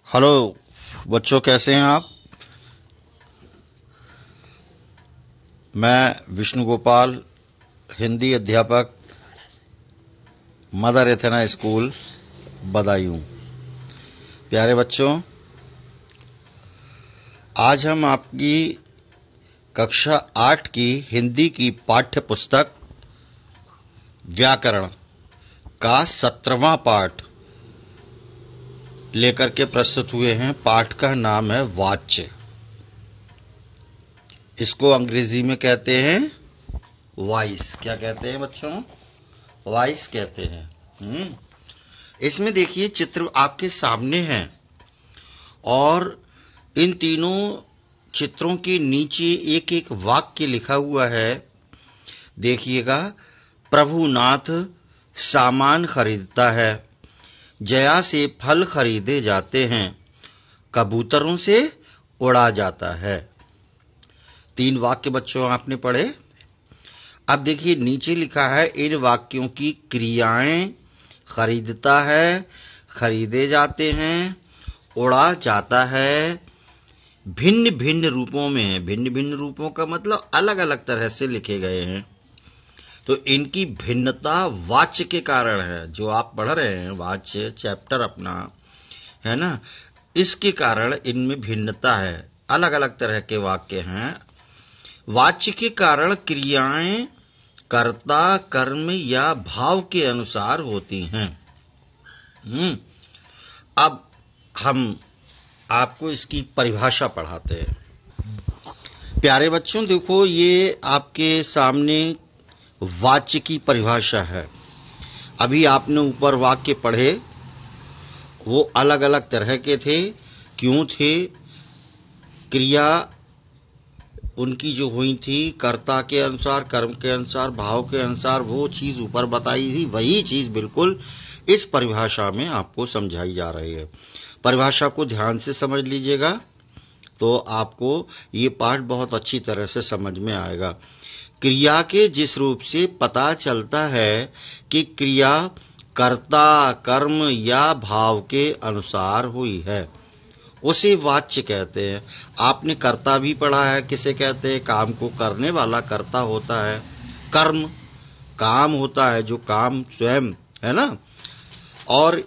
Hello बच्चों, कैसे हैं आप। मैं विष्णु गोपाल, हिंदी अध्यापक, मदर एथेना स्कूल, बदायूं। प्यारे बच्चों, आज हम आपकी कक्षा 8 की हिंदी की पाठ्य पुस्तक व्याकरण का 17वां पाठ लेकर के प्रस्तुत हुए हैं। पाठ का नाम है वाच्य। इसको अंग्रेजी में कहते हैं वॉइस। क्या कहते हैं बच्चों? वॉइस कहते हैं। इसमें देखिए, चित्र आपके सामने है और इन तीनों चित्रों के नीचे एक एक वाक्य लिखा हुआ है। देखिएगा, प्रभुनाथ सामान खरीदता है, जया से फल खरीदे जाते हैं, कबूतरों से उड़ा जाता है। 3 वाक्य बच्चों आपने पढ़े। अब देखिए, नीचे लिखा है इन वाक्यों की क्रियाएं। खरीदता है, खरीदे जाते हैं, उड़ा जाता है, भिन्न भिन्न रूपों में है। भिन्न भिन्न रूपों का मतलब अलग अलग तरह से लिखे गए हैं। तो इनकी भिन्नता वाच्य के कारण है। जो आप पढ़ रहे हैं वाच्य चैप्टर अपना, है ना, इसके कारण इनमें भिन्नता है। अलग अलग तरह के वाक्य हैं। वाच्य के कारण क्रियाएं कर्ता, कर्म या भाव के अनुसार होती हैं। अब हम आपको इसकी परिभाषा पढ़ाते हैं। प्यारे बच्चों, देखो, ये आपके सामने वाच्य की परिभाषा है। अभी आपने ऊपर वाक्य पढ़े, वो अलग अलग तरह के थे। क्यों थे? क्रिया उनकी जो हुई थी कर्ता के अनुसार, कर्म के अनुसार, भाव के अनुसार, वो चीज ऊपर बताई थी, वही चीज बिल्कुल इस परिभाषा में आपको समझाई जा रही है। परिभाषा को ध्यान से समझ लीजिएगा तो आपको ये पाठ बहुत अच्छी तरह से समझ में आएगा। क्रिया के जिस रूप से पता चलता है कि क्रिया कर्ता, कर्म या भाव के अनुसार हुई है, उसे वाच्य कहते हैं। आपने कर्ता भी पढ़ा है। किसे कहते हैं? काम को करने वाला कर्ता होता है। कर्म काम होता है, जो काम स्वयं, है ना। और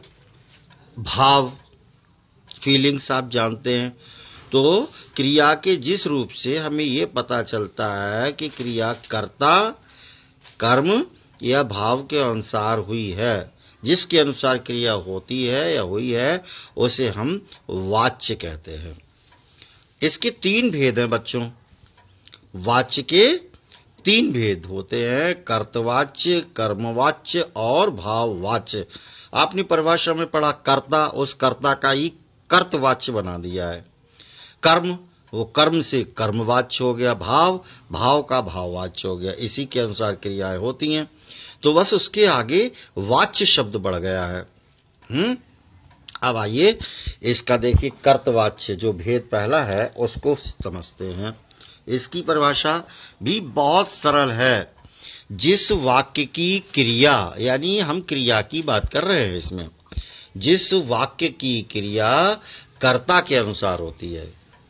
भाव फीलिंग्स आप जानते हैं। तो क्रिया के जिस रूप से हमें ये पता चलता है कि क्रिया कर्ता, कर्म या भाव के अनुसार हुई है, जिसके अनुसार क्रिया होती है या हुई है, उसे हम वाच्य कहते हैं। इसके 3 भेद हैं बच्चों। वाच्य के 3 भेद होते हैं: कर्तवाच्य, कर्मवाच्य और भाववाच्य। आपने परिभाषा में पढ़ा, कर्ता, उस कर्ता का ही कर्तवाच्य बना दिया है। कर्म, वो कर्म से कर्मवाच्य हो गया। भाव, भाव का भाववाच्य हो गया। इसी के अनुसार क्रियाएं होती हैं। तो बस उसके आगे वाच्य शब्द बढ़ गया है। अब आइए इसका देखिए, कर्तवाच्य जो भेद पहला है उसको समझते हैं। इसकी परिभाषा भी बहुत सरल है। जिस वाक्य की क्रिया, यानी हम क्रिया की बात कर रहे हैं इसमें, जिस वाक्य की क्रिया कर्ता के अनुसार होती है,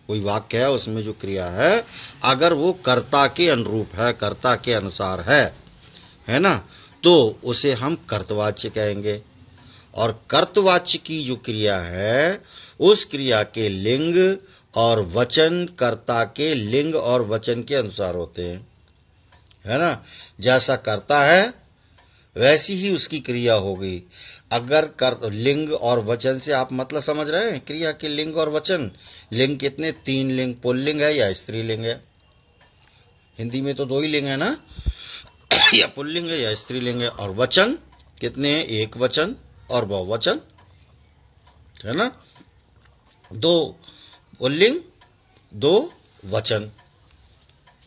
कोई वाक्य है उसमें जो क्रिया है, अगर वो कर्ता के अनुरूप है, कर्ता के अनुसार है ना, तो उसे हम कर्तवाच्य कहेंगे। और कर्तवाच्य की जो क्रिया है, उस क्रिया के लिंग और वचन कर्ता के लिंग और वचन के अनुसार होते हैं, है ना। जैसा कर्ता है वैसी ही उसकी क्रिया होगी। अगर लिंग और वचन से आप मतलब समझ रहे हैं? क्रिया के लिंग और वचन। लिंग कितने? 3 लिंग। पुल्लिंग है या स्त्रीलिंग है? हिंदी में तो 2 ही लिंग है ना, या पुल्लिंग है या स्त्रीलिंग है। और वचन कितने हैं? 1 वचन और बहुवचन, है ना। 2 पुल्लिंग, 2 वचन।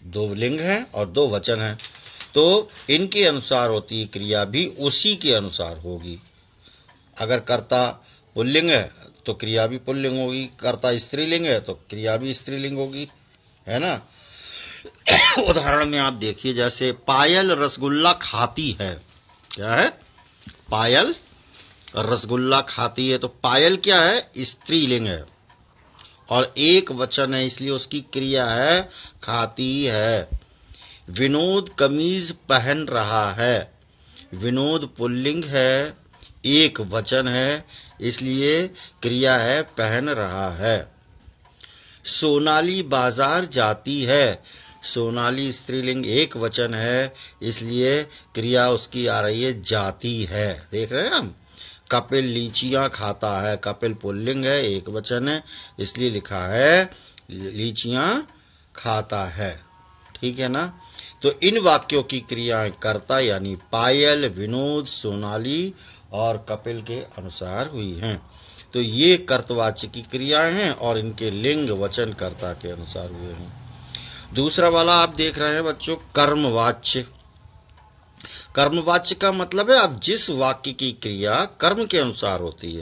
2 लिंग हैं और 2 वचन हैं। तो इनके अनुसार होती है क्रिया, भी उसी के अनुसार होगी। अगर कर्ता पुल्लिंग है तो क्रिया भी पुल्लिंग होगी, कर्ता स्त्रीलिंग है तो क्रिया भी स्त्रीलिंग होगी, है ना। उदाहरण में आप देखिए, जैसे पायल रसगुल्ला खाती है। क्या है? पायल रसगुल्ला खाती है, तो पायल क्या है? स्त्रीलिंग है और एक वचन है, इसलिए उसकी क्रिया है खाती है। विनोद कमीज पहन रहा है, विनोद पुल्लिंग है, एक वचन है, इसलिए क्रिया है पहन रहा है। सोनाली बाजार जाती है, सोनाली स्त्रीलिंग एक वचन है, इसलिए क्रिया उसकी आ रही है जाती है। देख रहे हैं हम। कपिल लीचियां खाता है, कपिल पुल्लिंग है, एक वचन है, इसलिए लिखा है लीचियां खाता है। ठीक है ना। तो इन वाक्यों की क्रियाएं कर्ता यानी पायल, विनोद, सोनाली और कपिल के अनुसार हुई हैं। तो ये कर्तवाच्य की क्रियाएं हैं और इनके लिंग वचन कर्ता के अनुसार हुए हैं। दूसरा वाला आप देख रहे हैं बच्चों, कर्मवाच्य। कर्मवाच्य का मतलब है अब जिस वाक्य की क्रिया कर्म के अनुसार होती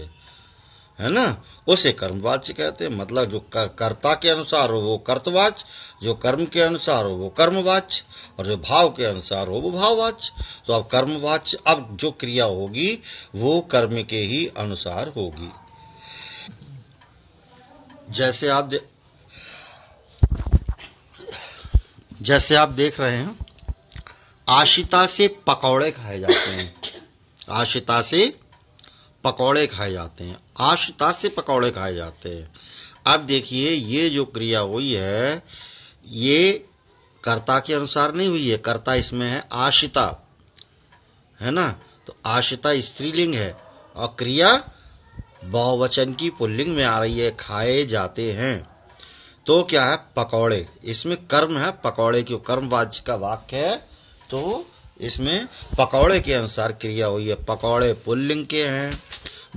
है ना, उसे कर्मवाच्य कहते हैं। मतलब जो कर्ता के अनुसार हो वो कर्तवाच्य, जो कर्म के अनुसार हो वो कर्मवाच्य, और जो भाव के अनुसार हो वो भाववाच्य। तो अब कर्मवाच्य, अब जो क्रिया होगी वो कर्म के ही अनुसार होगी। जैसे आप देख रहे हैं, आशिता से पकौड़े खाए जाते हैं, आशिता से पकौड़े खाए जाते हैं, आशिता से पकौड़े खाए जाते हैं। अब देखिए ये जो क्रिया हुई है ये कर्ता के अनुसार नहीं हुई है, कर्ता इसमें है आशिता, है ना। तो आशिता स्त्रीलिंग है और क्रिया बहुवचन की पुल्लिंग में आ रही है, खाए जाते हैं। तो क्या है? पकौड़े। इसमें कर्म है पकौड़े, क्यों कर्मवाच्य का वाक्य है तो इसमें पकौड़े के अनुसार क्रिया हुई है। पकौड़े पुल्लिंग के हैं,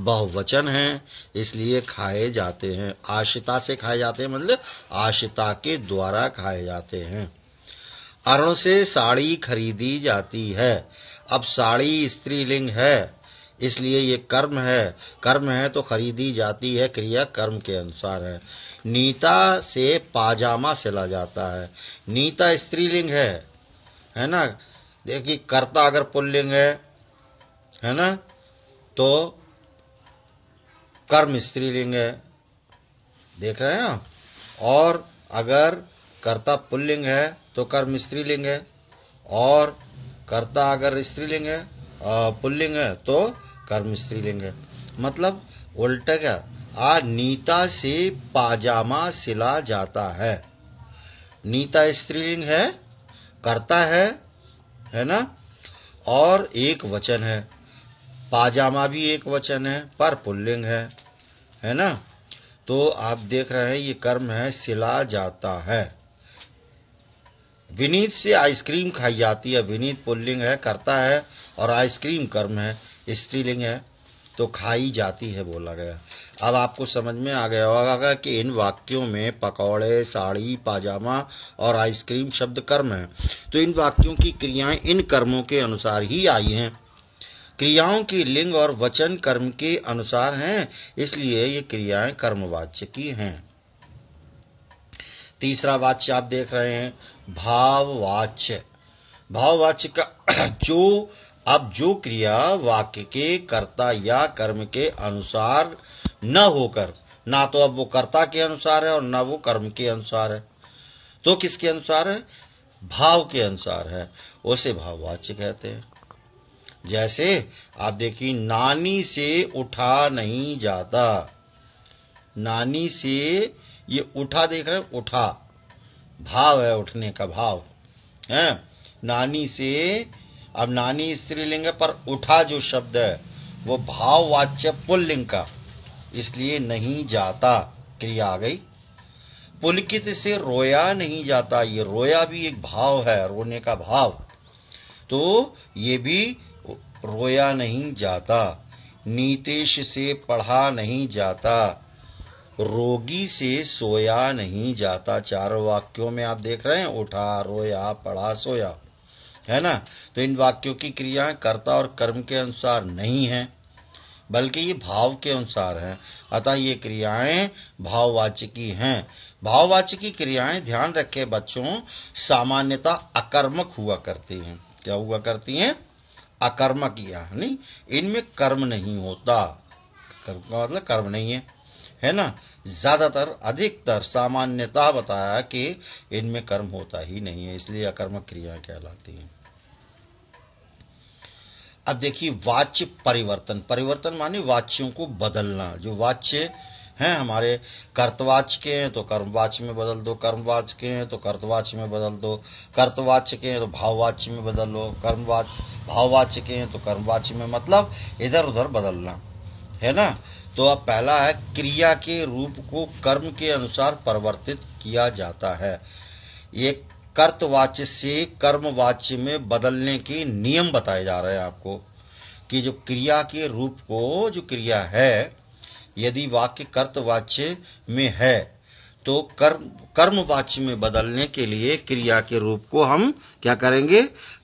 बहुवचन हैं, इसलिए खाए जाते हैं। आशिता से खाए जाते हैं मतलब आशिता के द्वारा खाए जाते हैं। अरुण से साड़ी खरीदी जाती है। अब साड़ी स्त्रीलिंग है, इसलिए ये कर्म है, कर्म है तो खरीदी जाती है, क्रिया कर्म के अनुसार है। नीता से पाजामा सिला जाता है, नीता स्त्रीलिंग है ना। देखिए कर्ता अगर पुल्लिंग है ना, तो कर्म स्त्रीलिंग है, देख रहे हैं आप। और अगर कर्ता पुल्लिंग है तो कर्म स्त्रीलिंग है, और कर्ता अगर स्त्रीलिंग है पुल्लिंग है तो कर्म स्त्रीलिंग है। मतलब उल्टा क्या, नीता से पाजामा सिला जाता है। नीता स्त्रीलिंग है, कर्ता है ना, और एक वचन है। पाजामा भी एक वचन है पर पुल्लिंग है ना। तो आप देख रहे हैं ये कर्म है सिला जाता है। विनीत से आइसक्रीम खाई जाती है, विनीत पुल्लिंग है, कर्ता है, और आइसक्रीम कर्म है, स्त्रीलिंग है, तो खाई जाती है बोला गया। अब आपको समझ में आ गया होगा कि इन वाक्यों में पकौड़े, साड़ी, पाजामा और आइसक्रीम शब्द कर्म है। तो इन वाक्यों की क्रियाएं इन कर्मों के अनुसार ही आई हैं। क्रियाओं की लिंग और वचन कर्म के अनुसार हैं, इसलिए ये क्रियाएं कर्मवाच्य की हैं। तीसरा वाच्य आप देख रहे हैं, भाववाच्य। भाववाच्य का जो क्रिया वाक्य के कर्ता या कर्म के अनुसार न होकर, ना तो अब वो कर्ता के अनुसार है और ना वो कर्म के अनुसार है, तो किसके अनुसार है? भाव के अनुसार है, उसे भाववाच्य कहते हैं। जैसे आप देखिए, नानी से उठा नहीं जाता, नानी से ये उठा देख रहे हैं, उठा भाव है, उठने का भाव है। नानी से, अब नानी स्त्रीलिंग है पर उठा जो शब्द है वो भाववाच्य पुल्लिंग का, इसलिए नहीं जाता क्रिया आ गई। पुलकित से रोया नहीं जाता, ये रोया भी एक भाव है, रोने का भाव, तो ये भी रोया नहीं जाता। नीतेश से पढ़ा नहीं जाता, रोगी से सोया नहीं जाता। चारों वाक्यों में आप देख रहे हैं, उठा, रोया, पढ़ा, सोया, है ना। तो इन वाक्यों की क्रियाएं कर्ता और कर्म के अनुसार नहीं हैं, बल्कि ये भाव के अनुसार हैं। अतः ये क्रियाएं भाववाच्य की हैं। भाववाच्य की क्रियाएं, ध्यान रखें बच्चों, सामान्यतः अकर्मक हुआ करती हैं। क्या हुआ करती हैं? अकर्मक किया, नहीं, इनमें कर्म नहीं होता। कर्म का मतलब कर्म नहीं है ना। ज्यादातर, अधिकतर, सामान्यतः बताया कि इनमें कर्म होता ही नहीं है, इसलिए अकर्मक क्रिया कहलाती हैं। अब देखिए वाच्य परिवर्तन। परिवर्तन माने वाच्यों को बदलना। जो वाच्य हैं हमारे, कर्तवाच्य के हैं तो कर्मवाच्य में बदल दो, कर्मवाच्य के हैं तो कर्तवाच्य में बदल दो, कर्तवाच्य के हैं तो भाववाच्य में बदल लो, कर्मवाच्य भाववाच्य के हैं तो कर्मवाच्य में, मतलब इधर उधर बदलना है ना। तो अब पहला है, क्रिया के रूप को कर्म के अनुसार परिवर्तित किया जाता है। ये कर्तवाच्य से कर्मवाच्य में बदलने के नियम बताए जा रहे हैं आपको, कि जो क्रिया के रूप को, जो क्रिया है, यदि वाक्य कर्तवाच्य में है तो कर्मवाच्य में बदलने के लिए क्रिया के रूप को हम क्या करेंगे,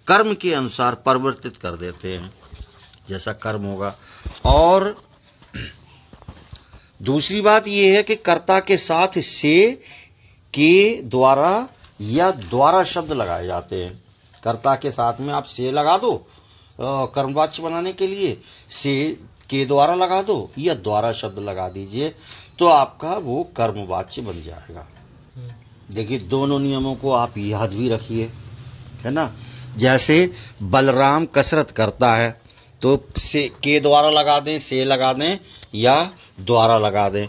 कर्म के अनुसार परिवर्तित कर देते हैं, जैसा कर्म होगा। और दूसरी बात यह है कि कर्ता के साथ से, के, द्वारा या द्वारा शब्द लगाए जाते हैं। कर्ता के साथ में आप से लगा दो कर्मवाच्य बनाने के लिए, से के द्वारा लगा दो या द्वारा शब्द लगा दीजिए, तो आपका वो कर्मवाच्य बन जाएगा। देखिए दोनों नियमों को आप याद भी रखिए, है ना। जैसे बलराम कसरत करता है तो से के द्वारा लगा दें, से लगा दें या द्वारा लगा दें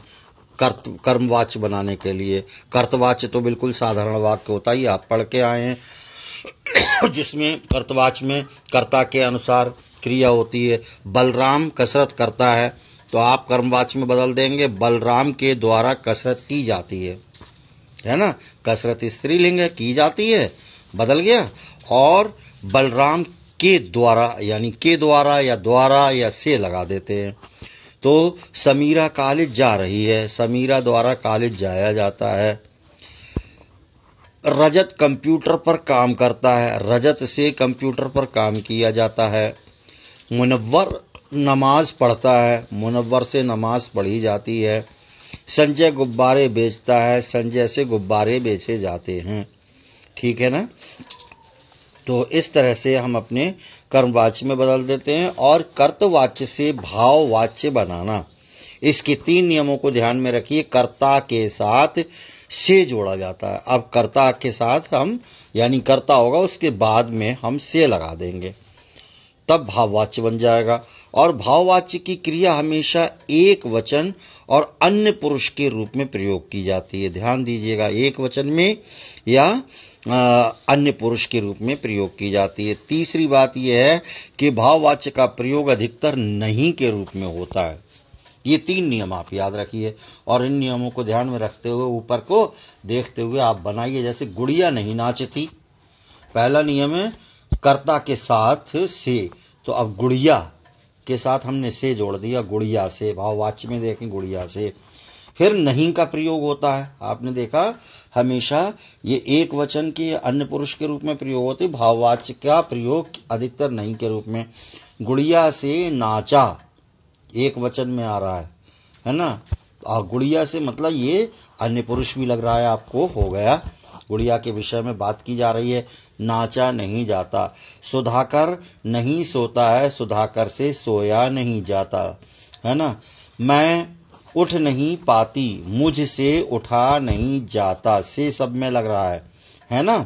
कर्मवाच्य बनाने के लिए। कर्तवाच्य तो बिल्कुल साधारण वाक्य होता ही, आप पढ़ के आए हैं, जिसमें कर्तवाच्य में कर्ता के अनुसार क्रिया होती है। बलराम कसरत करता है तो आप कर्मवाच्य में बदल देंगे, बलराम के द्वारा कसरत की जाती है ना। कसरत स्त्रीलिंग है, की जाती है, बदल गया। और बलराम के द्वारा, यानी के द्वारा या द्वारा या से लगा देते हैं। तो समीरा कॉलेज जा रही है, समीरा द्वारा कॉलेज जाया जाता है। रजत कंप्यूटर पर काम करता है, रजत से कंप्यूटर पर काम किया जाता है। मुनव्वर नमाज पढ़ता है, मुनव्वर से नमाज पढ़ी जाती है। संजय गुब्बारे बेचता है, संजय से गुब्बारे बेचे जाते हैं। ठीक है ना। तो इस तरह से हम अपने कर्मवाच्य में बदल देते हैं। और कर्तवाच्य से भाववाच्य बनाना, इसके 3 नियमों को ध्यान में रखिए। कर्ता के साथ से जोड़ा जाता है। अब कर्ता के साथ हम, यानी कर्ता होगा उसके बाद में हम से लगा देंगे, तब भाववाच्य बन जाएगा। और भाववाच्य की क्रिया हमेशा एक वचन और अन्य पुरुष के रूप में प्रयोग की जाती है। ध्यान दीजिएगा, एक वचन में या अन्य पुरुष के रूप में प्रयोग की जाती है। तीसरी बात यह है कि भाववाच्य का प्रयोग अधिकतर नहीं के रूप में होता है। ये 3 नियम आप याद रखिए और इन नियमों को ध्यान में रखते हुए, ऊपर को देखते हुए आप बनाइए। जैसे गुड़िया नहीं नाचती, पहला नियम है कर्ता के साथ से, तो अब गुड़िया के साथ हमने से जोड़ दिया, गुड़िया से, भाववाच्य में देखें गुड़िया से। फिर नहीं का प्रयोग होता है, आपने देखा हमेशा ये एक वचन के अन्य पुरुष के रूप में प्रयोग होते, भाववाच्य का प्रयोग अधिकतर नहीं के रूप में। गुड़िया से नाचा एक वचन में आ रहा है ना। गुड़िया से मतलब ये अन्य पुरुष भी लग रहा है आपको, हो गया। गुड़िया के विषय में बात की जा रही है। नाचा नहीं जाता। सुधाकर नहीं सोता है, सुधाकर से सोया नहीं जाता, है ना। मैं उठ नहीं पाती, मुझसे उठा नहीं जाता, से सब में लग रहा है ना।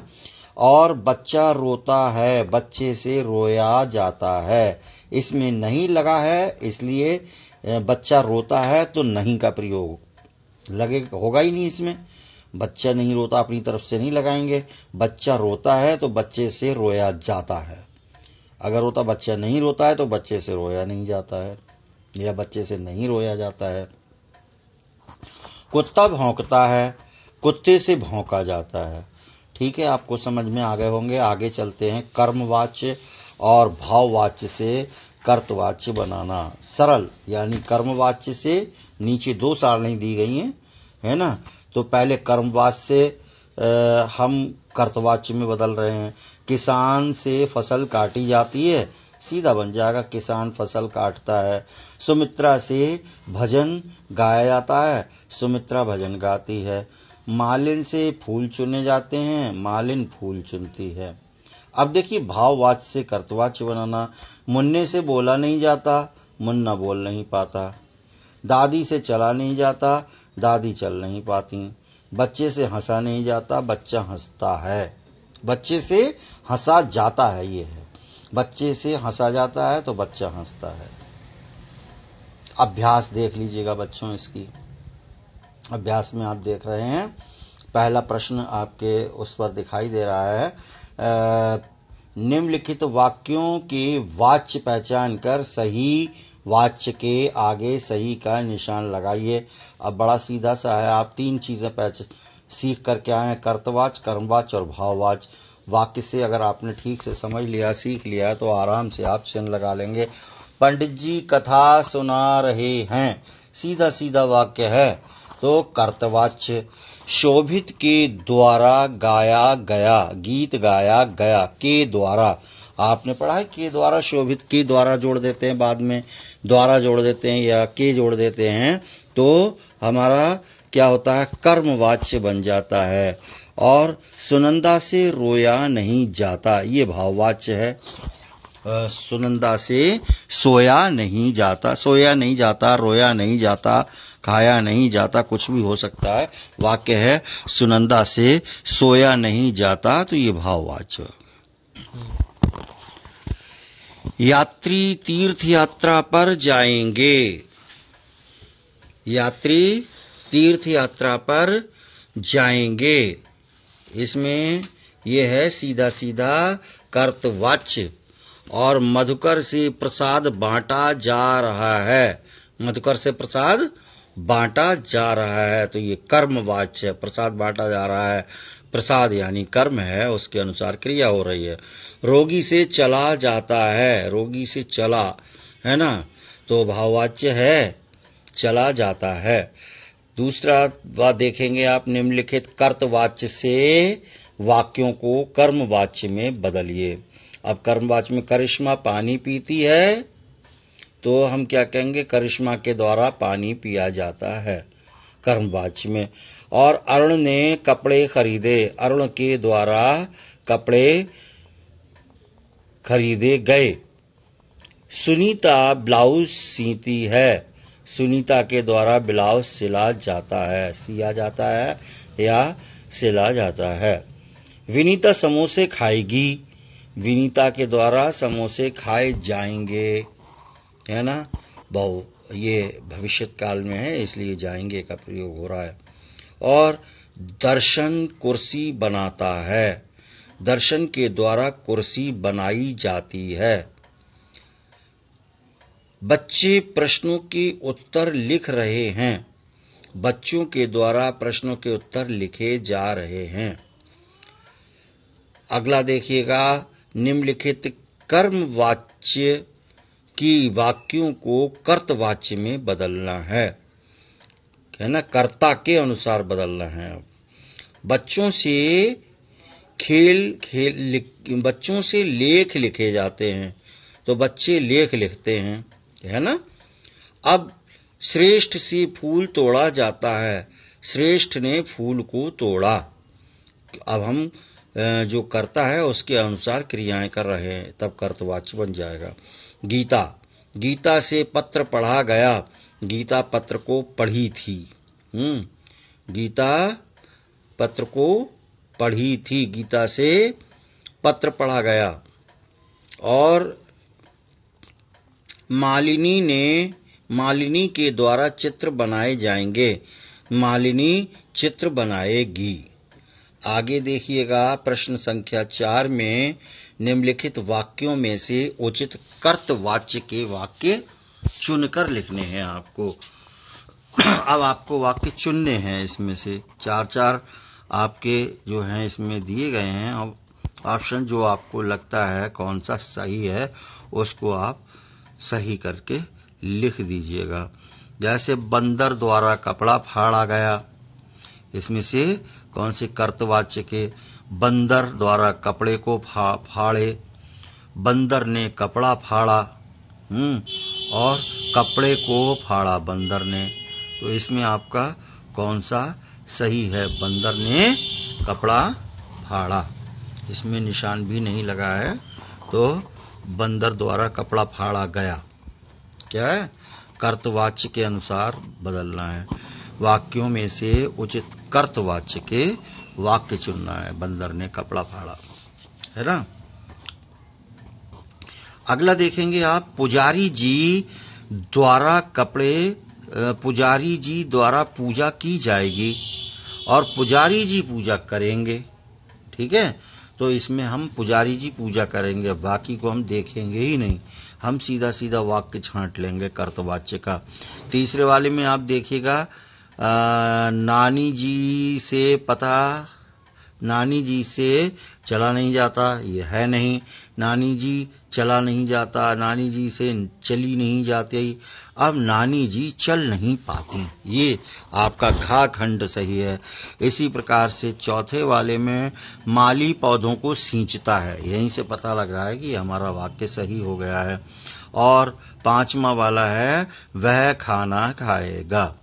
और बच्चा रोता है, बच्चे से रोया जाता है, इसमें नहीं लगा है, इसलिए बच्चा रोता है तो नहीं का प्रयोग लगे होगा ही नहीं इसमें। बच्चा नहीं रोता अपनी तरफ से नहीं लगाएंगे, बच्चा रोता है तो बच्चे से रोया जाता है। अगर होता बच्चा नहीं रोता है तो बच्चे से रोया नहीं जाता है, या बच्चे से नहीं रोया जाता है। कुत्ता भौंकता है, कुत्ते से भौंका जाता है। ठीक है, आपको समझ में आ गए होंगे। आगे चलते हैं। कर्मवाच्य और भाववाच्य से कर्तवाच्य बनाना सरल, यानी कर्मवाच्य से नीचे 2 सारणी दी गई हैं, है ना। तो पहले कर्मवाच्य से हम कर्तवाच्य में बदल रहे हैं। किसान से फसल काटी जाती है, सीधा बन जाएगा किसान फसल काटता है। सुमित्रा से भजन गाया जाता है, सुमित्रा भजन गाती है। मालिन से फूल चुने जाते हैं, मालिन फूल चुनती है। अब देखिए भाववाच्य से कर्तवाच्य बनाना। मुन्ने से बोला नहीं जाता, मुन्ना बोल नहीं पाता। दादी से चला नहीं जाता, दादी चल नहीं पाती। बच्चे से हंसा नहीं जाता, बच्चा हंसता है। बच्चे से हंसा जाता है, ये है। बच्चे से हंसा जाता है तो बच्चा हंसता है। अभ्यास देख लीजिएगा बच्चों इसकी। अभ्यास में आप देख रहे हैं, पहला प्रश्न आपके उस पर दिखाई दे रहा है। निम्नलिखित वाक्यों के वाच्य पहचान कर सही वाच्य के आगे सही का निशान लगाइए। अब बड़ा सीधा सा है, आप 3 चीजें सीख करके आए हैं, कर्तवाच्य, कर्मवाच्य और भाववाच्य। वाक्य से अगर आपने ठीक से समझ लिया, सीख लिया, तो आराम से आप चिन्ह लगा लेंगे। पंडित जी कथा सुना रहे हैं, सीधा सीधा वाक्य है, तो कर्तवाच्य। शोभित के द्वारा गाया गया, गीत गाया गया, के द्वारा आपने पढ़ा है, के द्वारा। शोभित के द्वारा जोड़ देते हैं, बाद में द्वारा जोड़ देते हैं या के जोड़ देते हैं, तो हमारा क्या होता है, कर्मवाच्य बन जाता है। और सुनंदा से रोया नहीं जाता, ये भाववाच्य है। सुनंदा से सोया नहीं जाता, सोया नहीं जाता, रोया नहीं जाता, खाया नहीं जाता, कुछ भी हो सकता है। वाक्य है सुनंदा से सोया नहीं जाता, तो ये भाववाच्य। यात्री तीर्थ यात्रा पर जाएंगे, यात्री तीर्थ यात्रा पर जाएंगे, इसमें यह है सीधा सीधा कर्तवाच्य। और मधुकर से प्रसाद बांटा जा रहा है, मधुकर से प्रसाद बांटा जा रहा है, तो ये कर्मवाच्य है। प्रसाद बांटा जा रहा है, प्रसाद यानी कर्म है, उसके अनुसार क्रिया हो रही है। रोगी से चला जाता है, रोगी से चला है ना, तो भाववाच्य है, चला जाता है। दूसरा बात देखेंगे आप, निम्नलिखित कर्तवाच्य से वाक्यों को कर्मवाच्य में बदलिए। अब कर्मवाच्य में करिश्मा पानी पीती है, तो हम क्या कहेंगे, करिश्मा के द्वारा पानी पिया जाता है, कर्मवाच्य में। और अरुण ने कपड़े खरीदे, अरुण के द्वारा कपड़े खरीदे गए। सुनीता ब्लाउज सीती है, सुनीता के द्वारा ब्लाउज सिला जाता है, सिया जाता है या सिला जाता है। विनीता समोसे खाएगी, विनीता के द्वारा समोसे खाए जाएंगे, है ना। ये भविष्य काल में है, इसलिए जाएंगे का प्रयोग हो रहा है। और दर्शन कुर्सी बनाता है, दर्शन के द्वारा कुर्सी बनाई जाती है। बच्चे प्रश्नों के उत्तर लिख रहे हैं, बच्चों के द्वारा प्रश्नों के उत्तर लिखे जा रहे हैं। अगला देखिएगा, निम्नलिखित कर्मवाच्य की वाक्यों को कर्तवाच्य में बदलना है ना, कर्ता के अनुसार बदलना है। बच्चों से बच्चों से लेख लिखे जाते हैं, तो बच्चे लेख लिखते हैं, है ना। अब श्रेष्ठ से फूल तोड़ा जाता है, श्रेष्ठ ने फूल को तोड़ा। अब हम जो करता है उसके अनुसार क्रियाएं कर रहे हैं, तब कर्तवाच्य बन जाएगा। गीता, गीता से पत्र पढ़ा गया, गीता पत्र को पढ़ी थी। गीता पत्र को पढ़ी थी, गीता से पत्र पढ़ा गया। और मालिनी के द्वारा चित्र बनाए जाएंगे, मालिनी चित्र बनाएगी। आगे देखिएगा, प्रश्न संख्या 4 में निम्नलिखित वाक्यों में से उचित कर्तवाच्य के वाक्य चुनकर लिखने हैं आपको। अब आपको वाक्य चुनने हैं, इसमें से 4 आपके जो हैं इसमें दिए गए हैं। अब ऑप्शन जो आपको लगता है कौन सा सही है, उसको आप सही करके लिख दीजिएगा। जैसे बंदर द्वारा कपड़ा फाड़ा गया, इसमें से कौन से कर्तवाच्य के, बंदर द्वारा कपड़े को फाड़े, बंदर ने कपड़ा फाड़ा, और कपड़े को फाड़ा बंदर ने, तो इसमें आपका कौन सा सही है, बंदर ने कपड़ा फाड़ा। इसमें निशान भी नहीं लगा है, तो बंदर द्वारा कपड़ा फाड़ा गया क्या है, कर्तवाच्य के अनुसार बदलना है। वाक्यों में से उचित कर्तवाच्य के वाक्य चुनना है। बंदर ने कपड़ा फाड़ा, है ना। अगला देखेंगे आप, पुजारी जी द्वारा पूजा की जाएगी और पुजारी जी पूजा करेंगे। ठीक है, तो इसमें हम पुजारी जी पूजा करेंगे, बाकी को हम देखेंगे ही नहीं, हम सीधा सीधा वाक्य छांट लेंगे कर्तवाच्य का। तीसरे वाले में आप देखिएगा, नानी जी से चला नहीं जाता, ये है नहीं। नानी जी चला नहीं जाता, नानी जी से चली नहीं जाती, अब नानी जी चल नहीं पाती, ये आपका घा खंड सही है। इसी प्रकार से चौथे वाले में माली पौधों को सींचता है, यहीं से पता लग रहा है कि हमारा वाक्य सही हो गया है। और पांचवा वाला है, वह खाना खाएगा।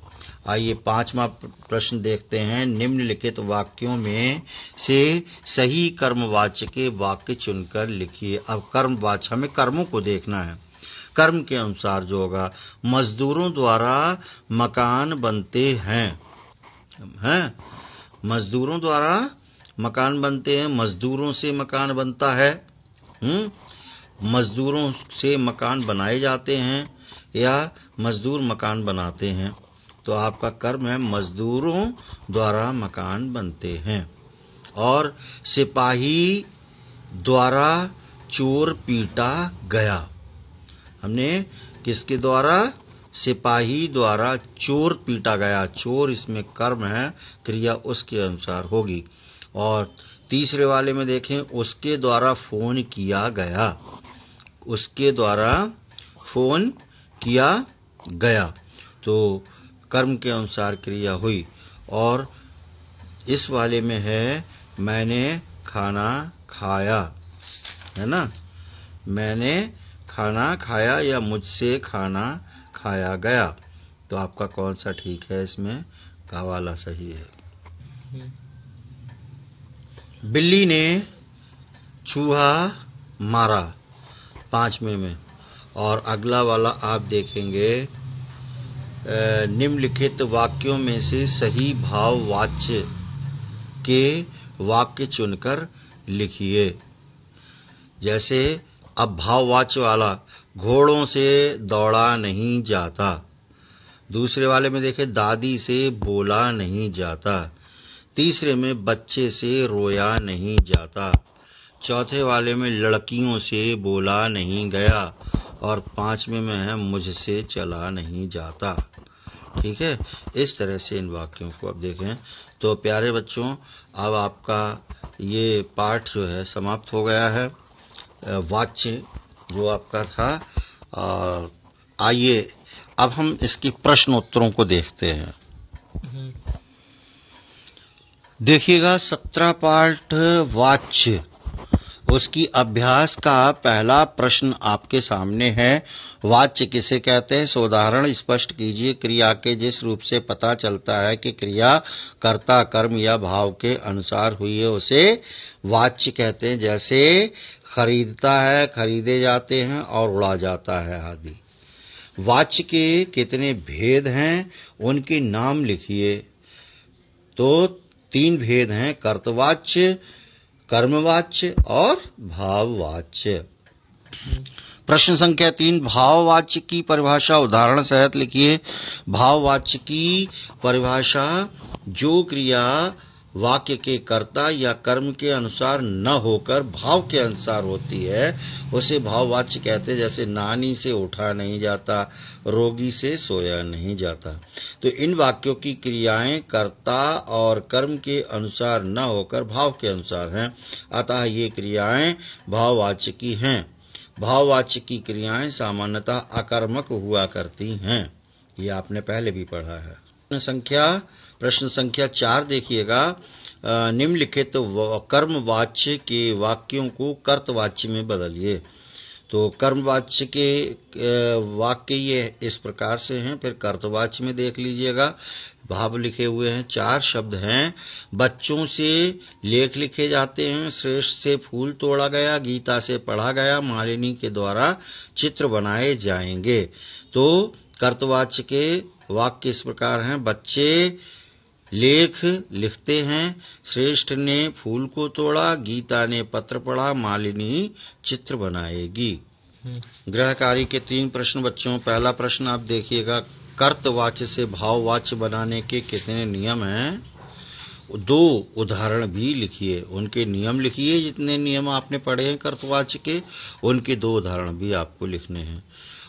आइए पांचवा प्रश्न देखते हैं। निम्नलिखित वाक्यों में से सही कर्मवाच्य के वाक्य चुनकर लिखिए। अब कर्मवाच्य, हमें कर्मों को देखना है। कर्म के अनुसार जो होगा, मजदूरों द्वारा मकान बनते हैं, मजदूरों द्वारा मकान बनते हैं, मजदूरों से मकान बनता है, मजदूरों से मकान बनाए जाते हैं या मजदूर मकान बनाते हैं। तो आपका कर्म है, मजदूरों द्वारा मकान बनते हैं। और सिपाही द्वारा चोर पीटा गया, हमने किसके द्वारा, सिपाही द्वारा चोर पीटा गया। चोर इसमें कर्म है, क्रिया उसके अनुसार होगी। और तीसरे वाले में देखें, उसके द्वारा फोन किया गया, उसके द्वारा फोन किया गया, तो कर्म के अनुसार क्रिया हुई। और इस वाले में है, मैंने खाना खाया, है ना, मैंने खाना खाया या मुझसे खाना खाया गया। तो आपका कौन सा ठीक है, इसमें का वाला सही है। बिल्ली ने चूहा मारा, पांचवें में। और अगला वाला आप देखेंगे, निम्नलिखित वाक्यों में से सही भाववाच्य के वाक्य चुनकर लिखिए। जैसे अब भाववाच्य वाला, घोड़ों से दौड़ा नहीं जाता। दूसरे वाले में देखें, दादी से बोला नहीं जाता। तीसरे में बच्चे से रोया नहीं जाता। चौथे वाले में लड़कियों से बोला नहीं गया। और पांचवें में है, मुझसे चला नहीं जाता। ठीक है, इस तरह से इन वाक्यों को अब देखें। तो प्यारे बच्चों, अब आपका ये पाठ जो है समाप्त हो गया है, वाच्य जो आपका था। और आइए अब हम इसकी प्रश्न उत्तरों को देखते हैं। देखिएगा, 17 पाठ वाच्य, उसकी अभ्यास का पहला प्रश्न आपके सामने है। वाच्य किसे कहते हैं, उदाहरण स्पष्ट कीजिए। क्रिया के जिस रूप से पता चलता है कि क्रिया कर्ता, कर्म या भाव के अनुसार हुई है, उसे वाच्य कहते हैं। जैसे खरीदता है, खरीदे जाते हैं और उड़ा जाता है आदि। वाच्य के कितने भेद हैं, उनके नाम लिखिए। तो 3 भेद हैं, कर्तवाच्य, कर्मवाच्य और भाववाच्य। प्रश्न संख्या 3, भाववाच्य की परिभाषा उदाहरण सहित लिखिए। भाववाच्य की परिभाषा, जो क्रिया वाक्य के कर्ता या कर्म के अनुसार न होकर भाव के अनुसार होती है, उसे भाववाच्य कहते हैं। जैसे नानी से उठा नहीं जाता, रोगी से सोया नहीं जाता। तो इन वाक्यों की क्रियाएं कर्ता और कर्म के अनुसार न होकर भाव के अनुसार हैं, अतः ये क्रियाएं भाववाच्य की हैं। भाववाच्य की क्रियाएं सामान्यतः अकर्मक हुआ करती हैं, ये आपने पहले भी पढ़ा है। प्रश्न संख्या 4 देखिएगा। निम्नलिखित कर्मवाच्य के वाक्यों को कर्तवाच्य में बदलिए। तो कर्मवाच्य के वाक्य ये इस प्रकार से हैं। फिर कर्तवाच्य में देख लीजिएगा, भाव लिखे हुए हैं, 4 शब्द हैं। बच्चों से लेख लिखे जाते हैं, श्रेष्ठ से फूल तोड़ा गया, गीता से पढ़ा गया, मालिनी के द्वारा चित्र बनाए जाएंगे। तो कर्तवाच्य के वाक्य इस प्रकार हैं, बच्चे लेख लिखते हैं, श्रेष्ठ ने फूल को तोड़ा, गीता ने पत्र पढ़ा, मालिनी चित्र बनाएगी। गृह कार्य के 3 प्रश्न बच्चों। पहला प्रश्न आप देखिएगा, कर्तवाच्य से भाववाच्य बनाने के कितने नियम हैं? 2 उदाहरण भी लिखिए, उनके नियम लिखिए। जितने नियम आपने पढ़े हैं कर्तवाच्य के, उनके 2 उदाहरण भी आपको लिखने हैं।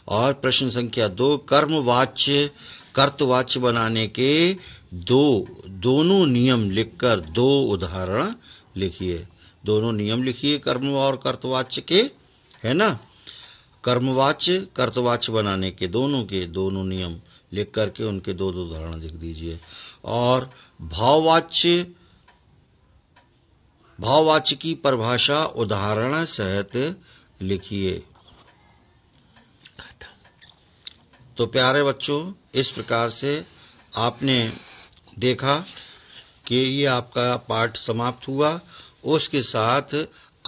और प्रश्न संख्या 2, कर्मवाच्य कर्तवाच्य बनाने के दोनों नियम लिखकर 2 उदाहरण लिखिए। दोनों नियम लिखिए कर्म और कर्तवाच्य के, है ना। कर्मवाच्य कर्तवाच्य बनाने के दोनों नियम लिख करके उनके 2 उदाहरण लिख दीजिए। और भाववाच्य की परिभाषा उदाहरण सहित लिखिए। तो प्यारे बच्चों, इस प्रकार से आपने देखा कि ये आपका पाठ समाप्त हुआ। उसके साथ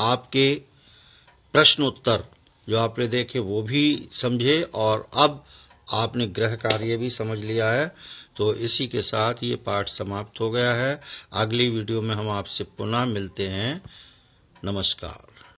आपके प्रश्न उत्तर जो आपने देखे वो भी समझे, और अब आपने गृह कार्य भी समझ लिया है। तो इसी के साथ ये पाठ समाप्त हो गया है। अगली वीडियो में हम आपसे पुनः मिलते हैं। नमस्कार।